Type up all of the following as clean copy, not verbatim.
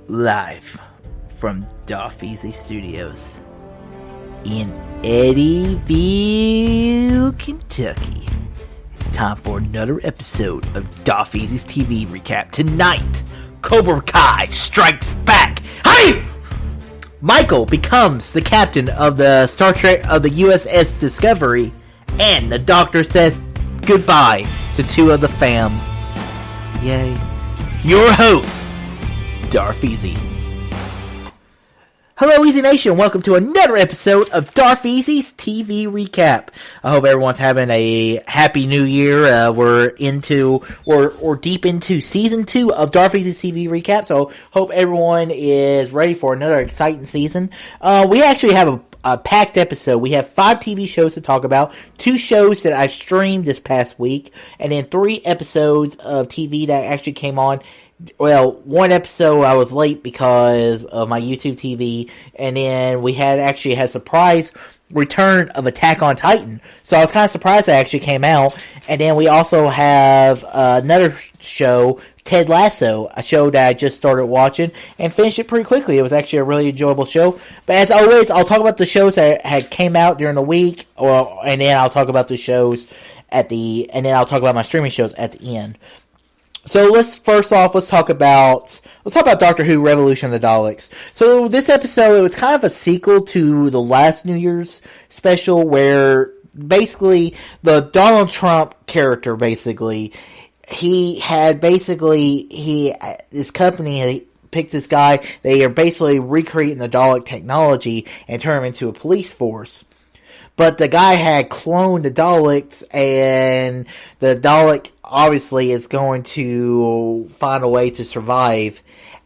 Live from Easy Studios in Eddyville, Kentucky. It's time for another episode of Easy's TV recap. Tonight, Cobra Kai strikes back. Hey! Michael becomes the captain of the Star Trek of the USS Discovery, and the Doctor says goodbye to two of the fam. Yay. Your host, Easy. Hello, Easy Nation. Welcome to another episode of Easy's TV recap. I hope everyone's having a happy new year. We're deep into season 2 of Easy's TV recap. So hope everyone is ready for another exciting season. We actually have a packed episode. We have 5 TV shows to talk about, 2 shows that I streamed this past week, and then 3 episodes of TV that actually came on. Well, one episode I was late because of my YouTube TV, and then we had a surprise return of Attack on Titan. So I was kind of surprised that actually came out. And then we also have another show, Ted Lasso, a show that I just started watching and finished it pretty quickly. It was actually a really enjoyable show. But as always, I'll talk about the shows that had came out during the week, and then I'll talk about the shows and then I'll talk about my streaming shows at the end. So let's talk about Doctor Who Revolution of the Daleks. So this episode, it was kind of a sequel to the last New Year's special where basically the Donald Trump character this company picked this guy. They are basically recreating the Dalek technology and turn him into a police force. But the guy had cloned the Daleks, and the Dalek obviously is going to find a way to survive.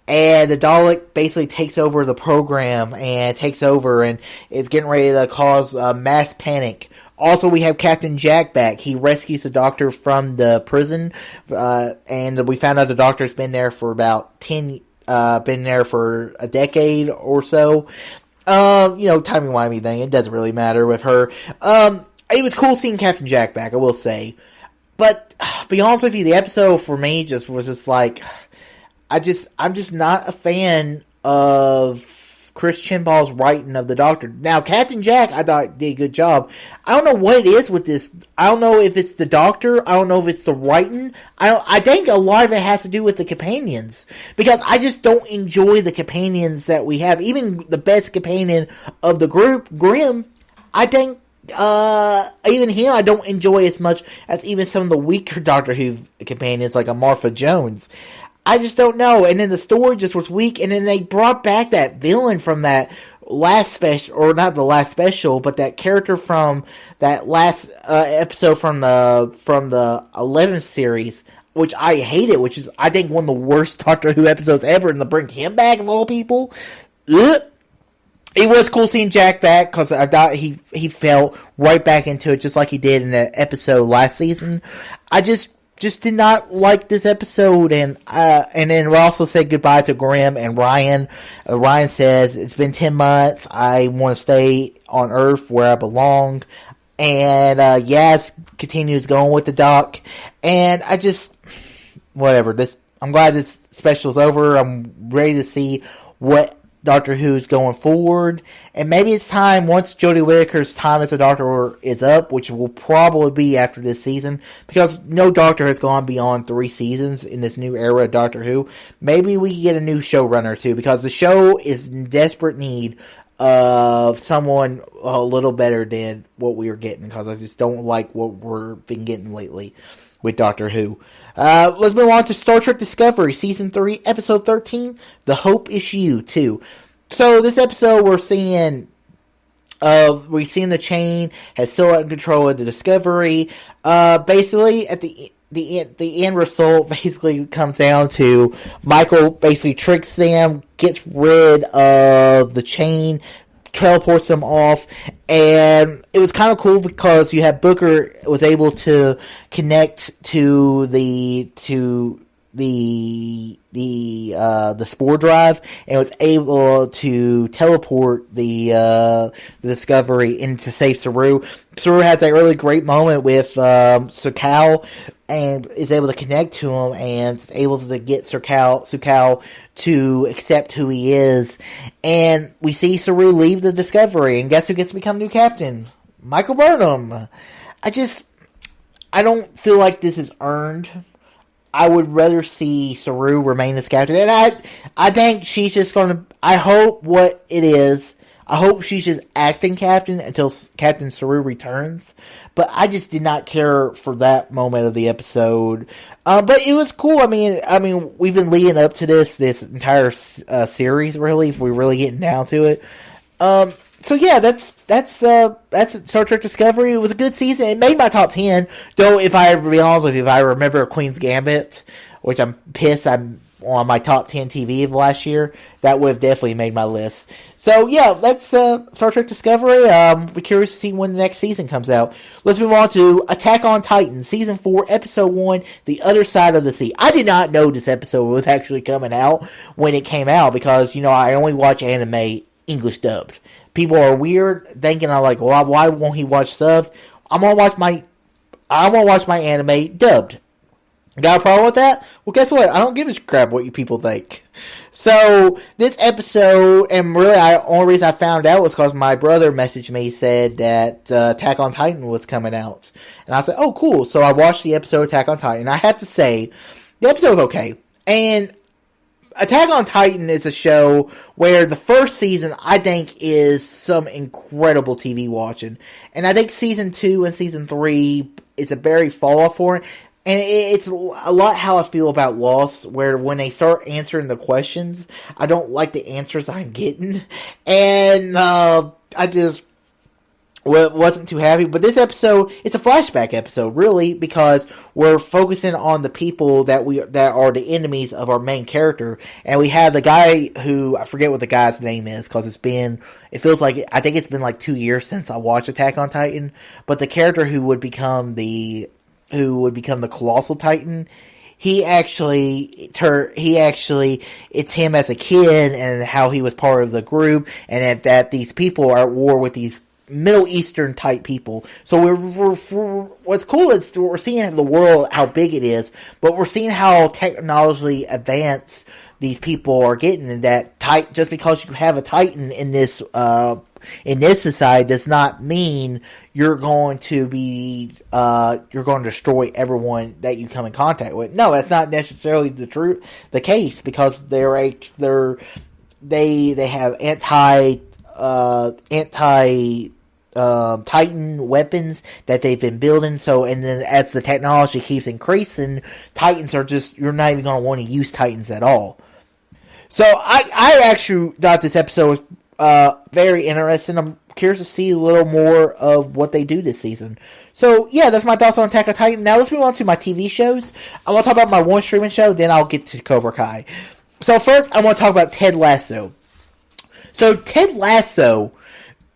And the Dalek basically takes over the program and is getting ready to cause mass panic. Also, we have Captain Jack back. He rescues the Doctor from the prison, and we found out the Doctor's been there for about been there for a decade or so. Timey-wimey thing. It doesn't really matter with her. It was cool seeing Captain Jack back, I will say. But, to be honest with you, the episode for me was just like, I'm just not a fan of Chris Chinball's writing of the Doctor. Now, Captain Jack, I thought did a good job. I don't know what it is with this. I don't know if it's the Doctor. I don't know if it's the writing. I think a lot of it has to do with the companions. Because I just don't enjoy the companions that we have. Even the best companion of the group, Grimm, I think, even him I don't enjoy as much as even some of the weaker Doctor Who companions, like a Martha Jones. I just don't know. And then the story just was weak. And then they brought back that villain from that last special, or not the last special, but that character from that last episode from the 11th series, which I hated, which is, I think, one of the worst Doctor Who episodes ever. And to bring him back, of all people, ugh. It was cool seeing Jack back, because I thought he fell right back into it, just like he did in the episode last season. I just did not like this episode, and then we also said goodbye to Grimm and Ryan. Ryan says, it's been 10 months, I want to stay on Earth where I belong, and Yaz continues going with the Doc, and whatever, I'm glad this special's over. I'm ready to see what Doctor Who's going forward, and maybe it's time, once Jodie Whittaker's time as a Doctor is up, which will probably be after this season, because no Doctor has gone beyond 3 seasons in this new era of Doctor Who. Maybe we can get a new showrunner too, because the show is in desperate need of someone a little better than what we are getting, because I just don't like what we've been getting lately with Doctor Who. Let's move on to Star Trek Discovery, Season 3, Episode 13, The Hope Issue 2. So, this episode, we're seeing the chain has still under control of the Discovery. Basically, at the end result basically comes down to Michael basically tricks them, gets rid of the chain, teleports them off, and it was kind of cool because you had Booker was able to connect to the spore drive, and was able to teleport the Discovery into safe Saru. Saru has a really great moment with Sakal and is able to connect to him and is able to get Sukal to accept who he is. And we see Saru leave the Discovery, and guess who gets to become new captain? Michael Burnham. I don't feel like this is earned. I would rather see Saru remain as captain. And I think she's just going to... I hope what it is... I hope she's just acting captain until Captain Saru returns. But I just did not care for that moment of the episode. But it was cool. I mean, we've been leading up to this entire series, really, if we're really getting down to it. So yeah, that's Star Trek Discovery. It was a good season. It made my top 10. Though, if I be honest with you, if I remember Queen's Gambit, which I'm pissed I'm on my top 10 TV of last year, that would have definitely made my list. So yeah, that's Star Trek Discovery. We're curious to see when the next season comes out. Let's move on to Attack on Titan, Season 4, Episode 1, The Other Side of the Sea. I did not know this episode was actually coming out when it came out because, I only watch anime English dubbed. People are weird, thinking I'm like, well, why won't he watch subs? I want to watch my anime dubbed. Got a problem with that? Well, guess what? I don't give a crap what you people think. So, this episode, and really, the only reason I found out was because my brother messaged me, said that Attack on Titan was coming out. And I said, oh, cool. So, I watched the episode Attack on Titan. I have to say, the episode was okay. And Attack on Titan is a show where the first season, I think, is some incredible TV watching. And I think Season 2 and Season 3, it's a very fall-off for it. And it's a lot how I feel about Lost, where when they start answering the questions, I don't like the answers I'm getting. And I just wasn't too happy. But this episode, it's a flashback episode, really, because we're focusing on the people that are the enemies of our main character. And we have the guy who, I forget what the guy's name is, because it feels like, I think it's been like 2 years since I watched Attack on Titan. But the character who would become the Colossal Titan, it's him as a kid and how he was part of the group, and that these people are at war with these Middle Eastern type people. So what's cool is we're seeing the world, how big it is, but we're seeing how technologically advanced these people are getting, and that just because you have a Titan in this society does not mean you're going to destroy everyone that you come in contact with. No, that's not necessarily the case, because they have anti Titan weapons that they've been building. So, and then as the technology keeps increasing, Titans are you're not even going to want to use Titans at all. So I actually thought this episode was very interesting. I'm curious to see a little more of what they do this season. So yeah, that's my thoughts on Attack on Titan. Now let's move on to my TV shows. I want to talk about my one streaming show, then I'll get to Cobra Kai. So first, I want to talk about Ted Lasso. So Ted Lasso,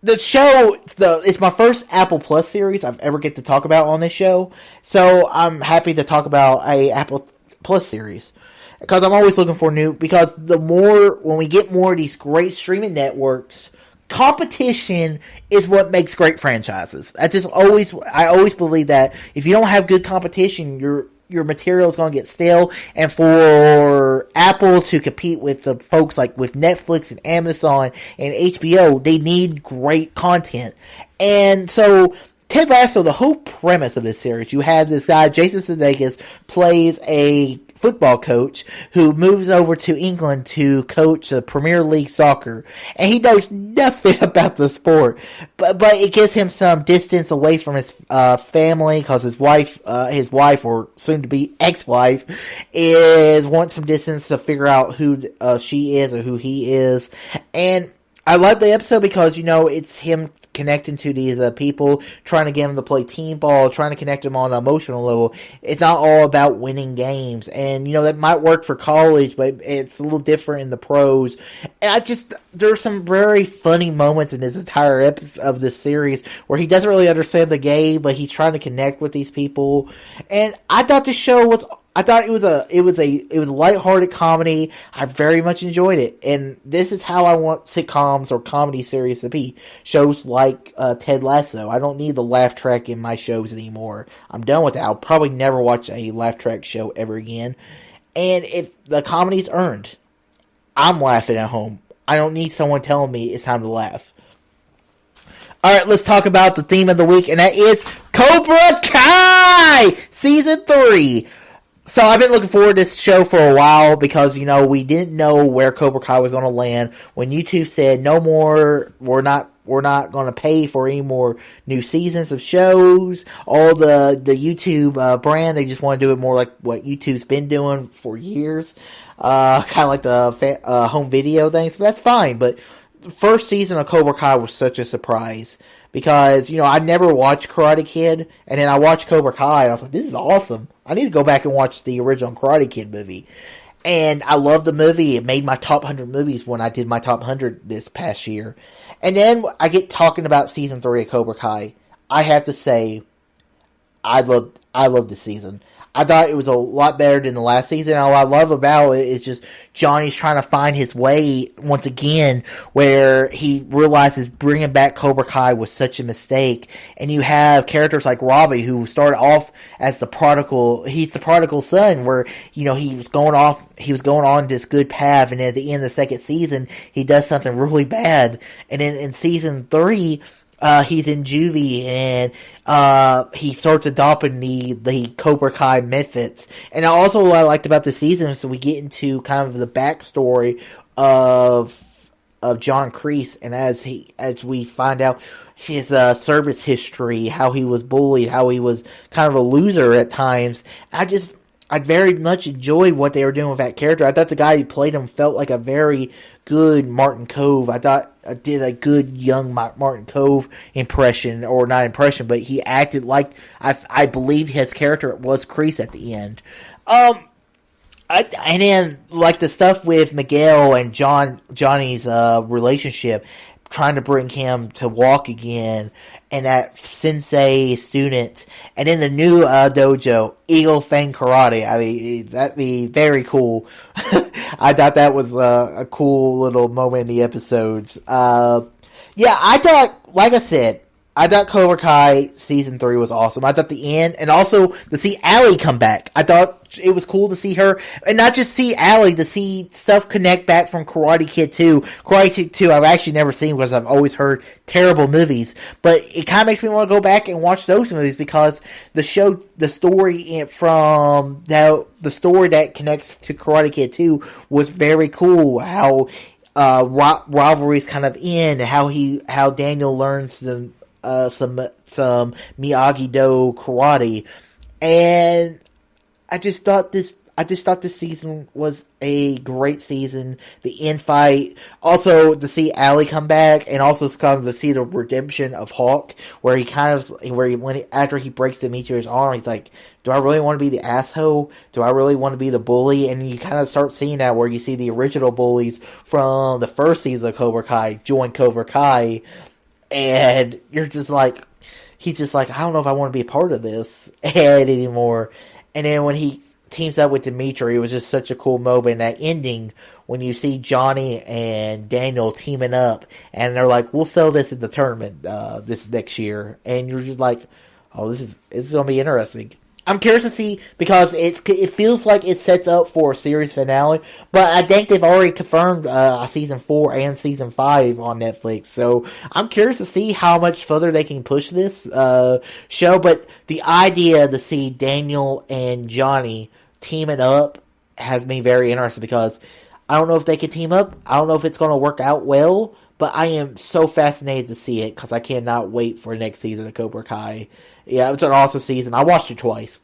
the show, it's my first Apple Plus series I've ever get to talk about on this show. So I'm happy to talk about a Apple Plus series, because I'm always looking for because when we get more of these great streaming networks, competition is what makes great franchises. I always believe that if you don't have good competition, your material is going to get stale. And for Apple to compete with the folks like with Netflix and Amazon and HBO, they need great content. And so Ted Lasso, the whole premise of this series, you have this guy, Jason Sudeikis, plays a football coach who moves over to England to coach the Premier League soccer, and he knows nothing about the sport, but it gives him some distance away from his family, because his wife or soon to be ex-wife wants some distance to figure out who she is or who he is. And I love the episode because it's him connecting to these people, trying to get them to play team ball, trying to connect them on an emotional level. It's not all about winning games. And, that might work for college, but it's a little different in the pros. And there's some very funny moments in this entire episode of this series where he doesn't really understand the game, but he's trying to connect with these people. And I thought this show was I thought it was a lighthearted comedy. I very much enjoyed it, and this is how I want sitcoms or comedy series to be. Shows like Ted Lasso. I don't need the laugh track in my shows anymore. I'm done with that. I'll probably never watch a laugh track show ever again. And if the comedy's earned, I'm laughing at home. I don't need someone telling me it's time to laugh. Alright, let's talk about the theme of the week, and that is Cobra Kai! Season 3. So I've been looking forward to this show for a while because, we didn't know where Cobra Kai was going to land. When YouTube said, no more, we're not going to pay for any more new seasons of shows. All the YouTube brand, they just want to do it more like what YouTube's been doing for years. Kind of like the home video things, but that's fine. But the first season of Cobra Kai was such a surprise. Because, I never watched Karate Kid, and then I watched Cobra Kai, and I was like, this is awesome. I need to go back and watch the original Karate Kid movie. And I love the movie. It made my top 100 movies when I did my top 100 this past year. And then I get talking about season 3 of Cobra Kai. I have to say, I love this season. I thought it was a lot better than the last season. All I love about it is just Johnny's trying to find his way once again, where he realizes bringing back Cobra Kai was such a mistake. And you have characters like Robbie, who started off as he's the prodigal son, where, he was going on this good path, and then at the end of the second season, he does something really bad. And then in season 3, he's in juvie, and he starts adopting the Cobra Kai methods. And also what I liked about the season is we get into kind of the backstory of John Kreese, and as we find out his service history, how he was bullied, how he was kind of a loser at times. I very much enjoyed what they were doing with that character. I thought the guy who played him felt like a very good Martin Cove. I thought I did a good young Martin Cove impression, or not impression, but he acted like I believed his character was Kreese at the end. And then like the stuff with Miguel and Johnny's relationship, trying to bring him to walk again, and that sensei student, and then the new dojo, Eagle Fang Karate. I mean, that'd be very cool. I thought that was a cool little moment in the episodes. Yeah, I thought Cobra Kai Season 3 was awesome. I thought the end, and also to see Allie come back. I thought it was cool to see her, and not just see Allie, to see stuff connect back from Karate Kid 2. Karate Kid 2 I've actually never seen because I've always heard terrible movies, but it kind of makes me want to go back and watch those movies because the story that connects to Karate Kid 2 was very cool. How rivalries kind of end, how Daniel learns some Miyagi-Do karate, and I just thought this season was a great season. The end fight, also to see Allie come back, and also to see the redemption of Hawk, where after he breaks Demetrius' arm, he's like, do I really want to be the asshole? Do I really want to be the bully? And you kind of start seeing that, where you see the original bullies from the first season of Cobra Kai join Cobra Kai, and you're just like, he's just like, I don't know if I want to be a part of this anymore. And then when he teams up with Dimitri, it was just such a cool moment. That ending, when you see Johnny and Daniel teaming up, and they're like, we'll sell this in the tournament this next year. And you're just like, oh, this is going to be interesting. I'm curious to see, because it feels like it sets up for a series finale, but I think they've already confirmed season 4 and season 5 on Netflix, so I'm curious to see how much further they can push this show. But the idea to see Daniel and Johnny teaming up has me very interested, because I don't know if they can team up. I don't know if it's going to work out well, but I am so fascinated to see it, because I cannot wait for the next season of Cobra Kai. Yeah, it's an awesome season. I watched it twice.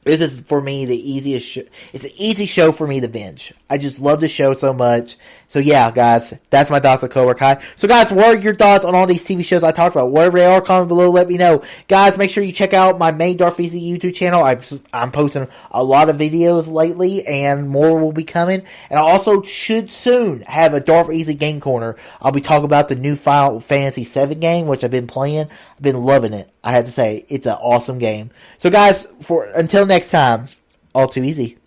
This is, for me, the easiest show. It's an easy show for me to binge. I just love the show so much. So yeah, guys, that's my thoughts on Cobra Kai. So guys, what are your thoughts on all these TV shows I talked about? Whatever they are, comment below, let me know. Guys, make sure you check out my main Darth Easy YouTube channel. I'm posting a lot of videos lately, and more will be coming. And I also should soon have a Darth Easy Game Corner. I'll be talking about the new Final Fantasy VII game, which I've been playing. I've been loving it. I have to say, it's an awesome game. So guys, until next time, All too easy.